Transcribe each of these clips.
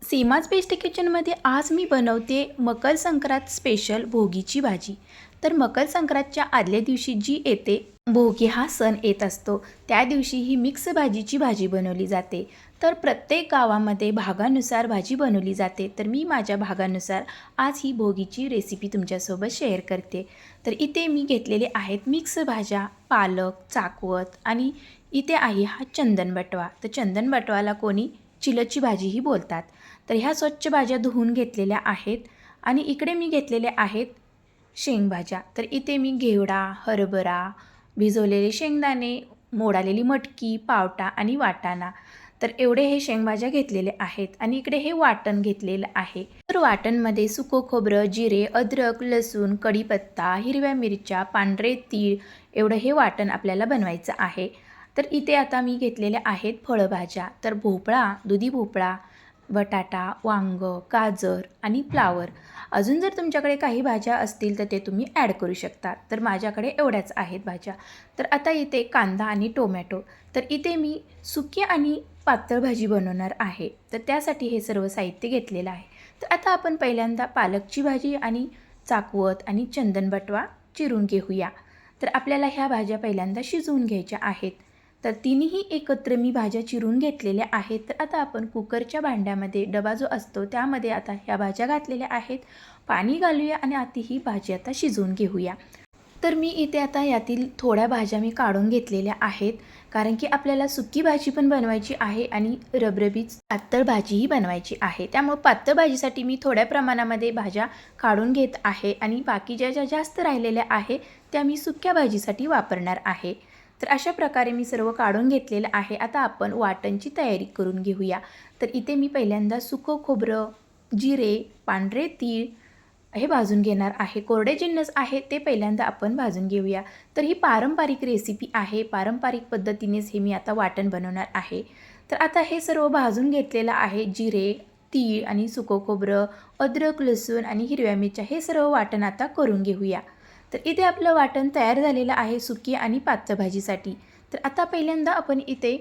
Seema's best किचनमध्ये आज मी बनवते मकर संक्रांत स्पेशल भोगीची भाजी। तर मकर संक्रांतच्या आदल्या दिवशी जी येते भोगी हा सण येत असतो, त्या दिवशी ही मिक्स भाजीची भाजी बनवली जाते। तर प्रत्येक गावामध्ये भागानुसार भाजी बनवली जाते, तर मी माझ्या भागानुसार आज ही भोगीची रेसिपी तुमच्यासोबत शेअर करते। तर इथे मी घेतलेले आहेत मिक्स भाज्या, पालक, चाकवत आणि इथे आहे हा चंदन बटवा। तर चंदन बटवाला कोणी चिलची भाजीही बोलतात। तर ह्या स्वच्छ भाज्या धुवून घेतलेल्या आहेत आणि इकडे मी घेतलेले आहेत शेंगभाज्या। तर इथे मी घेवडा, हरभरा, भिजवलेले शेंगदाणे, मोडालेली मटकी, पावटा आणि वाटाणा, तर एवढे हे शेंगभाज्या घेतलेले आहेत। आणि इकडे हे वाटण घेतलेलं आहे। तर वाटणमध्ये सुकं खोबरं, जिरे, अद्रक, लसूण, कढीपत्ता, हिरव्या मिरच्या, पांढरे तीळ एवढं हे वाटण आपल्याला बनवायचं आहे। तर इथे आता मी घेतलेल्या आहेत फळभाज्या। तर भोपळा, दुधी भोपळा, बटाटा, वांग, गाजर आणि फ्लावर। अजून जर तुमच्याकडे काही भाज्या असतील तर ते तुम्ही ॲड करू शकता। तर माझ्याकडे एवढ्याच आहेत भाज्या। तर आता इथे कांदा आणि टोमॅटो। तर इथे मी सुकी आणि पातळ भाजी बनवणार आहे, तर त्यासाठी हे सर्व साहित्य घेतलेलं आहे। तर आता आपण पहिल्यांदा पालकची भाजी आणि चाकवत आणि चंदन बटवा चिरून घेऊया। तर आपल्याला ह्या भाज्या पहिल्यांदा शिजवून घ्यायच्या आहेत। तर तिन्ही एकत्र मी भाज्या चिरून घेतलेल्या आहेत। तर आता आपण कुकरच्या भांड्यामध्ये डबा जो असतो त्यामध्ये आता ह्या भाज्या घातलेल्या आहेत। पाणी घालूया आणि आता ही भाजी आता शिजवून घेऊया। तर मी इथे आता यातील थोड्या भाज्या मी काढून घेतलेल्या आहेत, कारण की आपल्याला सुकी भाजी पण बनवायची आहे आणि रबरबीत पातळ भाजीही बनवायची आहे। त्यामुळे पातळ भाजीसाठी मी थोड्या प्रमाणामध्ये भाज्या काढून घेत आहे आणि बाकीच्या ज्या जास्त राहिलेल्या आहे त्या मी सुक्या भाजीसाठी वापरणार आहे। तर अशा प्रकारे मी सर्व काढून घेतलेलं आहे। आता आपण वाटणची तयारी करून घेऊया। तर इथे मी पहिल्यांदा सुकं खोबरं, जिरे, पांढरे तीळ हे भाजून घेणार आहे। कोरडे जिन्नस आहे ते पहिल्यांदा आपण भाजून घेऊया। तर ही पारंपरिक रेसिपी आहे, पारंपरिक पद्धतीनेच हे मी आता वाटण बनवणार आहे। तर आता हे सर्व भाजून घेतलेलं आहे। जिरे, तीळ आणि सुकं खोबरं, अद्रक, लसूण आणि हिरव्या मिरच्या हे सर्व वाटण आता करून घेऊया। तर इथे आपलं वाटण तयार झालेलं आहे सुकी आणि पातळ भाजीसाठी। तर आता पहिल्यांदा आपण इथे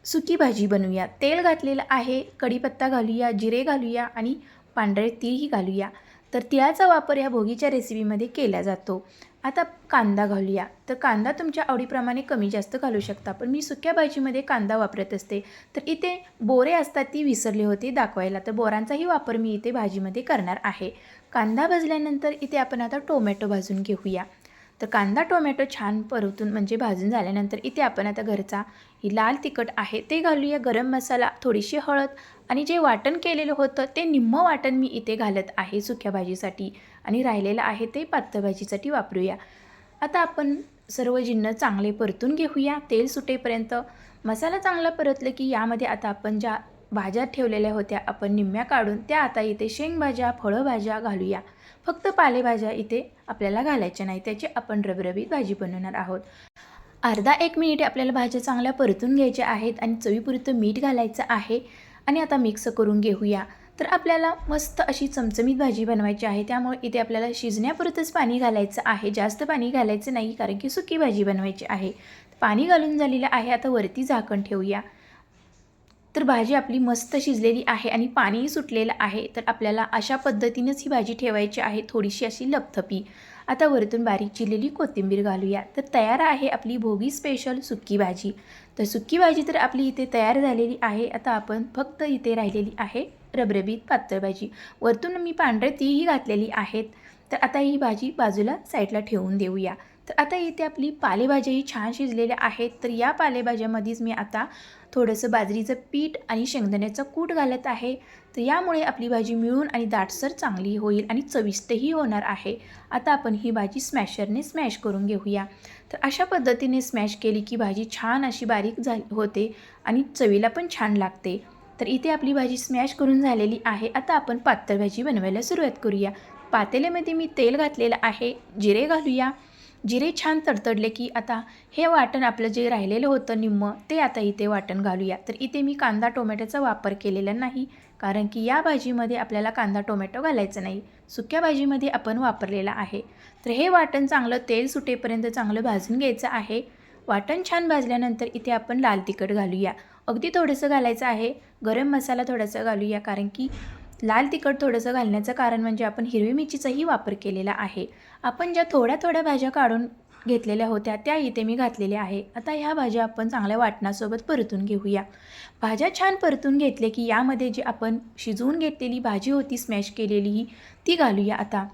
सुकी भाजी बनवूया। तेल घातलेलं आहे, कढीपत्ता घालूया, जिरे घालूया आणि पांढरे तीळही घालूया। तर तिळाचा वापर या भोगीच्या रेसिपीमध्ये केला जातो। आता कांदा घालूया। तर कांदा तुमच्या आवडीप्रमाणे कमी जास्त घालू शकता, पण मी सुक्या भाजीमध्ये कांदा वापरत असते। तर इथे बोरे असतात ती विसरले होते दाखवायला, तर बोरांचाही वापर मी इथे भाजीमध्ये करणार आहे। कांदा भाजल्यानंतर इथे आपण आता टोमॅटो भाजून घेऊया। तर कांदा टोमॅटो छान परतून म्हणजे भाजून झाल्यानंतर इथे आपण आता घरचा ही लाल तिखट आहे ते घालूया, गरम मसाला, थोडीशी हळद आणि जे वाटण केलेलं होतं ते निम्म वाटण मी इथे घालत आहे सुक्या भाजीसाठी आणि राहिलेलं आहे ते पातळ भाजीसाठी वापरूया। आता आपण सर्व जिन्नस चांगले परतून घेऊया तेल सुटेपर्यंत। मसाला चांगला परतलं की यामध्ये आता आपण ज्या भाज्या ठेवलेल्या होत्या आपण निम्म्या काढून त्या आता इथे शेंगभाज्या, फळभाज्या घालूया। फक्त पालेभाज्या इथे आपल्याला घालायच्या नाही, त्याची आपण रबरबीत भाजी बनवणार आहोत। अर्धा एक मिनिट आपल्याला भाज्या चांगल्या परतून घ्यायच्या आहेत आणि चवीपुरतं मीठ घालायचं आहे आणि आता मिक्स करून घेऊया। तर आपल्याला मस्त अशी चमचमीत भाजी बनवायची आहे, त्यामुळे इथे आपल्याला शिजण्यापुरतंच पाणी घालायचं आहे, जास्त पाणी घालायचं नाही, कारण की सुकी भाजी बनवायची आहे। पाणी घालून झालेलं आहे, आता वरती झाकण ठेवूया। तर भाजी आपली मस्त शिजलेली आहे आणि पाणीही सुटलेलं आहे। तर आपल्याला अशा पद्धतीनेच ही भाजी ठेवायची आहे, थोडीशी अशी लपथपी। आता वरतून बारीक चिरलेली कोथिंबीर घालूया। तर तयार आहे आपली भोगी स्पेशल सुकी भाजी। तर सुकी भाजी तर आपली इथे तयार झालेली आहे। आता आपण फक्त इथे राहिलेली आहे रबरबीत पातळ भाजी। वरतून मी पांढरे तीळही घातलेली आहेत। तर आता ही भाजी बाजूला साईडला ठेवून देऊया। तर आता इथे आपली पालेभाज्याही छान शिजलेल्या आहेत। तर या पालेभाज्यामध्येच मी आता थोडंसं बाजरीचं पीठ आणि शेंगदाण्याचं कूट घालत आहे। तर यामुळे आपली भाजी मिळून आणि दाटसर चांगली होईल आणि चविष्टही होणार आहे। आता आपण ही भाजी स्मॅशरने स्मॅश करून घेऊया। तर अशा पद्धतीने स्मॅश केली की भाजी छान अशी बारीक होते आणि चवीला पण छान लागते। तर इथे आपली भाजी स्मॅश करून झालेली आहे। आता आपण पातळ भाजी बनवायला सुरुवात करूया। पातेल्यामध्ये मी तेल घातलेलं आहे, जिरे घालूया। जिरे छान तडतडले की आता हे वाटण आपलं जे राहिलेलं होतं निम्म ते आता इथे वाटण घालूया। तर इथे मी कांदा टोमॅटोचा वापर केलेला नाही, कारण की या भाजीमध्ये आपल्याला कांदा टोमॅटो घालायचा नाही, सुक्या भाजीमध्ये आपण वापरलेला आहे। तर हे वाटण चांगलं तेल सुटेपर्यंत चांगलं भाजून घ्यायचं आहे। वाटण छान भाजल्यानंतर इथे आपण लाल तिखट घालूया। अगदी थोडंसं घालायचं आहे. गरम मसाला थोडासा घालूया, कारण की लाल तिखट थोडंसं घालण्याचं कारण म्हणजे आपण हिरवी मिरचीचाही वापर केलेला आहे. आपण ज्या थोड्या थोड्या भाज्या काढून घेतलेल्या होत्या त्या इथे मी घातलेल्या आहे. आता ह्या भाज्या आपण चांगल्या वाटणासोबत परतून घेऊया. भाज्या छान परतून घेतले की यामध्ये जी आपण शिजवून घेतलेली भाजी होती स्मॅश केलेली ती घालूया आता.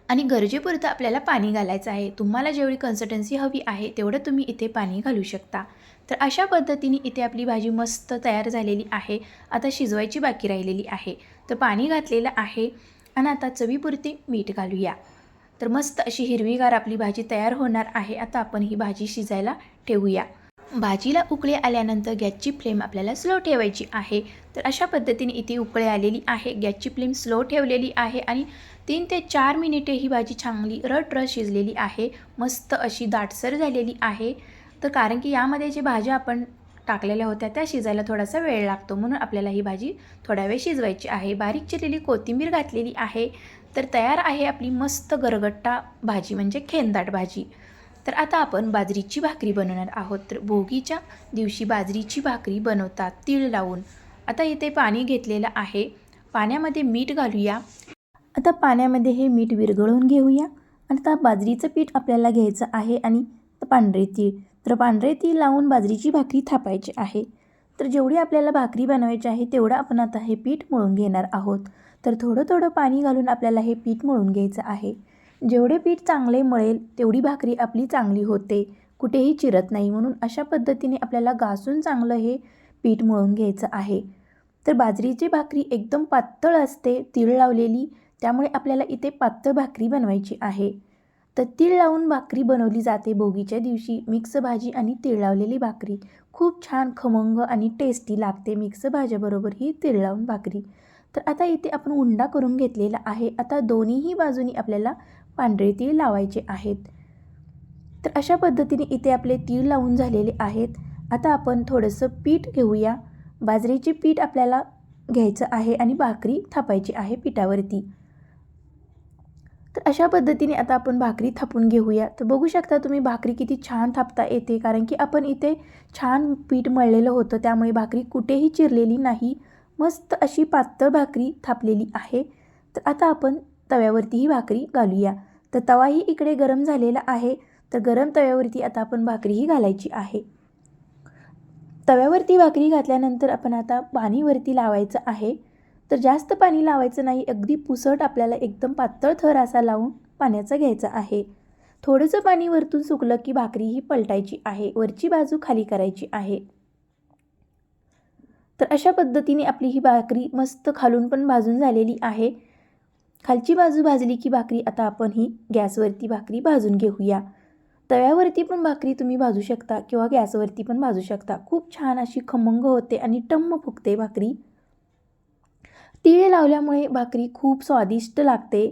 आणि गरजेपुरतं आपल्याला पाणी घालायचं आहे. तुम्हाला जेवढी कन्सिस्टन्सी हवी आहे तेवढं तुम्ही इथे पाणी घालू शकता. तर अशा पद्धतीने इथे आपली भाजी मस्त तयार झालेली आहे. आता शिजवायची बाकी राहिलेली आहे. तर पाणी घातलेलं आहे आणि आता चवीपुरती मीठ घालूया. तर मस्त अशी हिरवीगार आपली भाजी तयार होणार आहे. आता आपण ही भाजी शिजायला ठेवूया. भाजीला उकळी आल्यानंतर गॅसची फ्लेम आपल्याला स्लो ठेवायची आहे. तर अशा पद्धतीने इथे उकळी आलेली आहे. गॅसची फ्लेम स्लो ठेवलेली आहे आणि 3 ते 4 मिनिटे ही भाजी चांगली रट शिजलेली आहे. मस्त अशी दाटसर झालेली आहे. तर कारण की यामध्ये जे भाज्या आपण टाकलेल्या होत्या त्या शिजायला थोडासा वेळ लागतो, म्हणून आपल्याला ही भाजी थोडा वेळ शिजवायची आहे. बारीक चिरलेली कोथिंबीर घातलेली आहे. तर तयार आहे आपली मस्त गरगट्टा भाजी म्हणजे खेंदाट भाजी. तर आता आपण बाजरीची भाकरी बनवणार आहोत. तर भोगीच्या दिवशी बाजरीची भाकरी बनवतात तीळ लावून. आता इथे पाणी घेतलेलं आहे. पाण्यामध्ये मीठ घालूया. आता पाण्यामध्ये हे मीठ विरघळून घेऊया. आणि आता बाजरीचं पीठ आपल्याला घ्यायचं आहे आणि पांढरे तीळ. तर पांढरे तीळ लावून बाजरीची भाकरी थापायची आहे. तर जेवढी आपल्याला भाकरी बनवायची आहे तेवढं आपण आता हे पीठ मळून घेणार आहोत. तर थोडं थोडं पाणी घालून आपल्याला हे पीठ मळून घ्यायचं आहे. जेवढे पीठ चांगले मळेल तेवढी भाकरी आपली चांगली होते, कुठेही चिरत नाही. म्हणून अशा पद्धतीने आपल्याला घासून चांगलं हे पीठ मळून घ्यायचं आहे. तर बाजरीची भाकरी एकदम पातळ असते तीळ लावलेली, त्यामुळे आपल्याला इथे पातळ भाकरी बनवायची आहे. तर तीळ लावून भाकरी बनवली जाते भोगीच्या दिवशी. मिक्स भाजी आणि तीळ लावलेली भाकरी खूप छान खमंग आणि टेस्टी लागते. मिक्स भाज्याबरोबर ही तीळ लावून भाकरी. तर आता इथे आपण उंडा करून घेतलेला आहे. आता दोन्हीही बाजूनी आपल्याला पांढरे तीळ लावायचे आहेत. तर अशा पद्धतीने इथे आपले तीळ लावून झालेले आहेत. आता आपण थोडंसं पीठ घेऊया. बाजरीचे पीठ आपल्याला घ्यायचं आहे आणि भाकरी थापायची आहे पिठावरती. तर अशा पद्धतीने आता आपण भाकरी थापून घेऊया. तर बघू शकता तुम्ही भाकरी किती छान थापता येते, कारण की आपण इथे छान पीठ मळलेलं होतं, त्यामुळे भाकरी कुठेही चिरलेली नाही. मस्त अशी पातळ भाकरी थापलेली आहे. तर आता आपण तव्यावरती ही भाकरी घालूया. तर तवाही इकडे गरम झालेला आहे. तर गरम तव्यावरती आता आपण भाकरीही घालायची आहे. तव्यावरती भाकरी घातल्यानंतर आपण आता पाणीवरती लावायचं आहे. तर जास्त पाणी लावायचं नाही, अगदी पुसट आपल्याला एकदम पातळ थर असा लावून पाण्याचा घ्यायचा आहे. थोडंसं पाणी वरतून सुकलं की भाकरी ही पलटायची आहे, वरची बाजू खाली करायची आहे. तर अशा पद्धतीने आपली ही भाकरी मस्त खालून पण भाजून झालेली आहे. खालची बाजू भाजली की भाकरी आता आपण ही गॅसवरती भाकरी भाजून घेऊया. तव्यावरती पण भाकरी तुम्ही भाजू शकता किंवा गॅसवरती पण भाजू शकता. खूप छान अशी खमंग होते आणि टम्म फुगते भाकरी. तीळ लावल्यामुळे भाकरी खूप स्वादिष्ट लागते,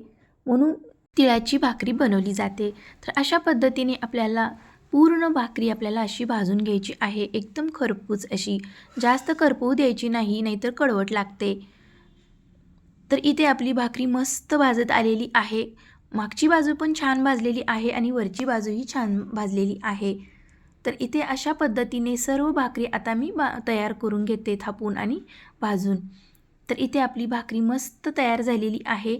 म्हणून तिळाची भाकरी बनवली जाते. तर अशा पद्धतीने आपल्याला पूर्ण भाकरी आपल्याला अशी भाजून घ्यायची आहे, एकदम खरपूस अशी. जास्त करपवू द्यायची नाही, नाहीतर कडवट लागते. तर इथे आपली भाकरी मस्त भाजत आलेली आहे. मागची बाजू पण छान भाजलेली आहे आणि वरची बाजूही छान भाजलेली आहे. तर इथे अशा पद्धतीने सर्व भाकरी आता मी तयार करून घेते थापून आणि भाजून. तर इथे आपली भाकरी मस्त तयार झालेली आहे.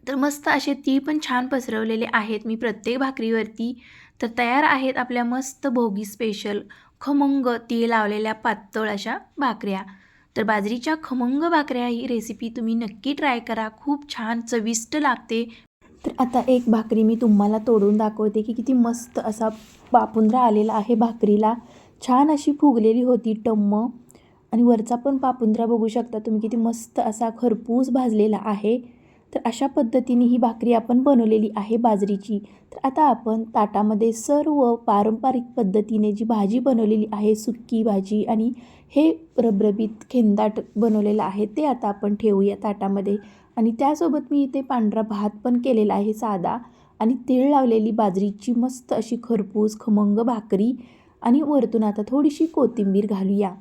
तर मस्त असे तीळ पण छान पसरवलेले आहेत मी प्रत्येक भाकरीवरती. तर तयार आहेत आपल्या मस्त भोगी स्पेशल खमंग तीळ लावलेल्या पातळ अशा भाकऱ्या. तर बाजरीच्या खमंग भाकऱ्या ही रेसिपी तुम्ही नक्की ट्राय करा, खूप छान चविष्ट लागते. तर आता एक भाकरी मी तुम्हाला तोडून दाखवते की किती मस्त असा पापुंद्रा आलेला आहे भाकरीला. छान अशी फुगलेली होती टम्म. आणि वरचा पण पापुंद्रा बघू शकता तुम्ही किती मस्त असा खरपूस भाजलेला आहे. तर अशा पद्धतीने ही भाकरी आपण बनवलेली आहे बाजरीची. तर आता आपण ताटामध्ये सर्व पारंपरिक पद्धतीने जी भाजी बनवलेली आहे, सुक्की भाजी आणि हे रबरबीत खेंदाट बनवलेलं आहे, ते आता आपण ठेवूया ताटामध्ये. आणि त्यासोबत मी इथे पांढरा भात पण केलेला आहे साधा, आणि तीळ लावलेली बाजरीची मस्त अशी खरपूस खमंग भाकरी. आणि वरतून आता थोडीशी कोथिंबीर घालूया.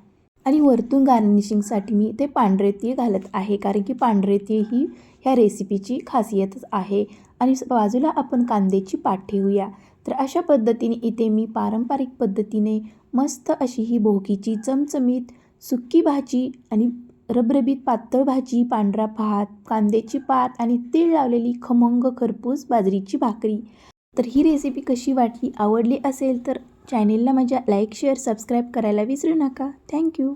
आणि वरतून गार्निशिंगसाठी मी ते पांढरे तीळ घालत आहे, कारण की पांढरे तीळ ही ह्या रेसिपीची खासियतच आहे. आणि बाजूला आपण कांद्याची पात ठेवूया. तर अशा पद्धतीने इथे मी पारंपरिक पद्धतीने मस्त अशी ही भोगीची चमचमीत सुक्की भाजी आणि रबरबीत पातळ भाजी, पांढरा भात, कांद्याची पात आणि तीळ लावलेली खमंग खरपूस बाजरीची भाकरी. तर ही रेसिपी कशी वाटली, आवडली असेल तर चॅनेलला माझ्या लाईक, शेअर, सबस्क्राईब करायला विसरू नका. थँक्यू.